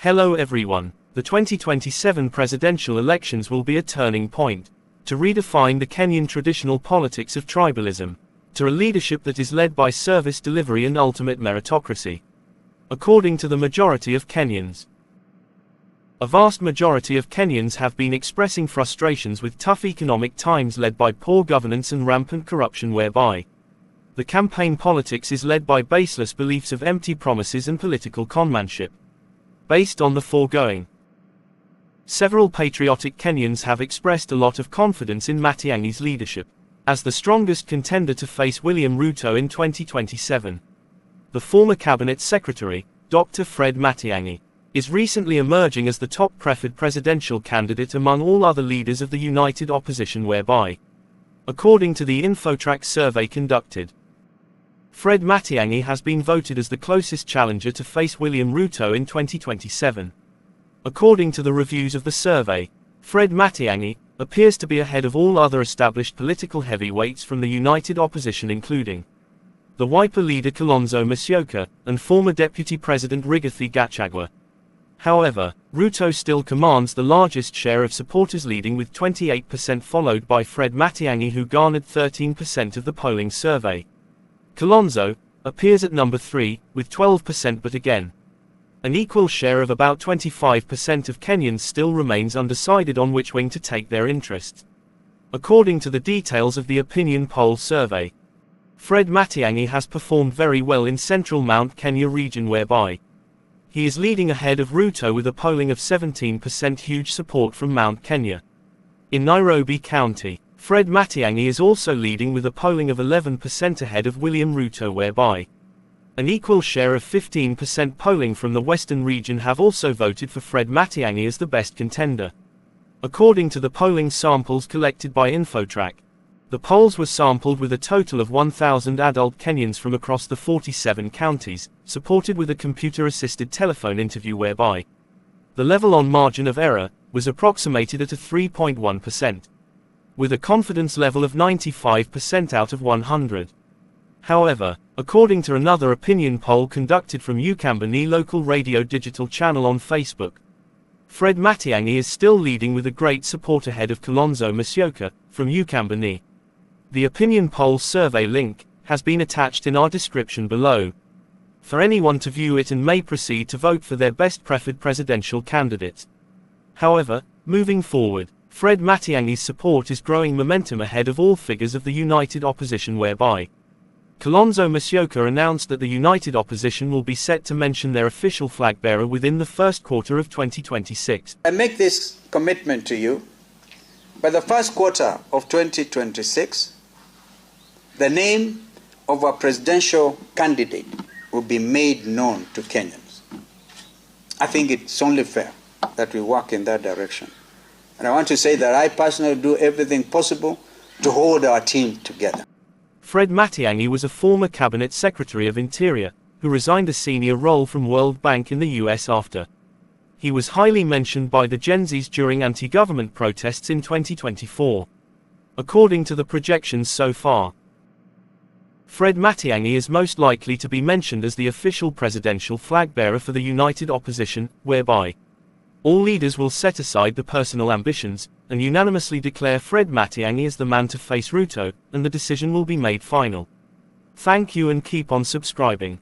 Hello everyone. The 2027 presidential elections will be a turning point to redefine the Kenyan traditional politics of tribalism to a leadership that is led by service delivery and ultimate meritocracy. According to the majority of Kenyans, a vast majority of Kenyans have been expressing frustrations with tough economic times led by poor governance and rampant corruption, whereby the campaign politics is led by baseless beliefs of empty promises and political conmanship. Based on the foregoing, several patriotic Kenyans have expressed a lot of confidence in Matiang'i's leadership as the strongest contender to face William Ruto in 2027. The former cabinet secretary, Dr. Fred Matiang'i, is recently emerging as the top preferred presidential candidate among all other leaders of the united opposition, whereby, according to the Infotrack survey conducted, Fred Matiang'i has been voted as the closest challenger to face William Ruto in 2027. According to the reviews of the survey, Fred Matiang'i appears to be ahead of all other established political heavyweights from the united opposition, including the Wiper leader Kalonzo Musyoka and former Deputy President Rigathi Gachagua. However, Ruto still commands the largest share of supporters, leading with 28%, followed by Fred Matiang'i, who garnered 13% of the polling survey. Kalonzo appears at number 3, with 12%, but again, an equal share of about 25% of Kenyans still remains undecided on which wing to take their interest. According to the details of the opinion poll survey, Fred Matiang'i has performed very well in central Mount Kenya region, whereby he is leading ahead of Ruto with a polling of 17%, huge support from Mount Kenya. In Nairobi County, Fred Matiang'i is also leading with a polling of 11% ahead of William Ruto, whereby an equal share of 15% polling from the western region have also voted for Fred Matiang'i as the best contender. According to the polling samples collected by Infotrack, the polls were sampled with a total of 1,000 adult Kenyans from across the 47 counties, supported with a computer-assisted telephone interview, whereby the level on margin of error was approximated at a 3.1%. with a confidence level of 95% out of 100. However, according to another opinion poll conducted from Ukambani local radio digital channel on Facebook, Fred Matiang'i is still leading with a great support ahead of Kalonzo Musyoka from Ukambani. The opinion poll survey link has been attached in our description below for anyone to view it and may proceed to vote for their best preferred presidential candidate. However, moving forward, Fred Matiang'i's support is growing momentum ahead of all figures of the united opposition, whereby Kalonzo Musyoka announced that the united opposition will be set to mention their official flag bearer within the first quarter of 2026. I make this commitment to you. By the first quarter of 2026, the name of our presidential candidate will be made known to Kenyans. I think it's only fair that we work in that direction. And I want to say that I personally do everything possible to hold our team together. Fred Matiang'i was a former cabinet secretary of Interior, who resigned a senior role from World Bank in the US after he was highly mentioned by the Gen Zs during anti-government protests in 2024. According to the projections so far, Fred Matiang'i is most likely to be mentioned as the official presidential flag bearer for the united opposition, whereby all leaders will set aside the personal ambitions and unanimously declare Fred Matiang'i as the man to face Ruto, and the decision will be made final. Thank you and keep on subscribing.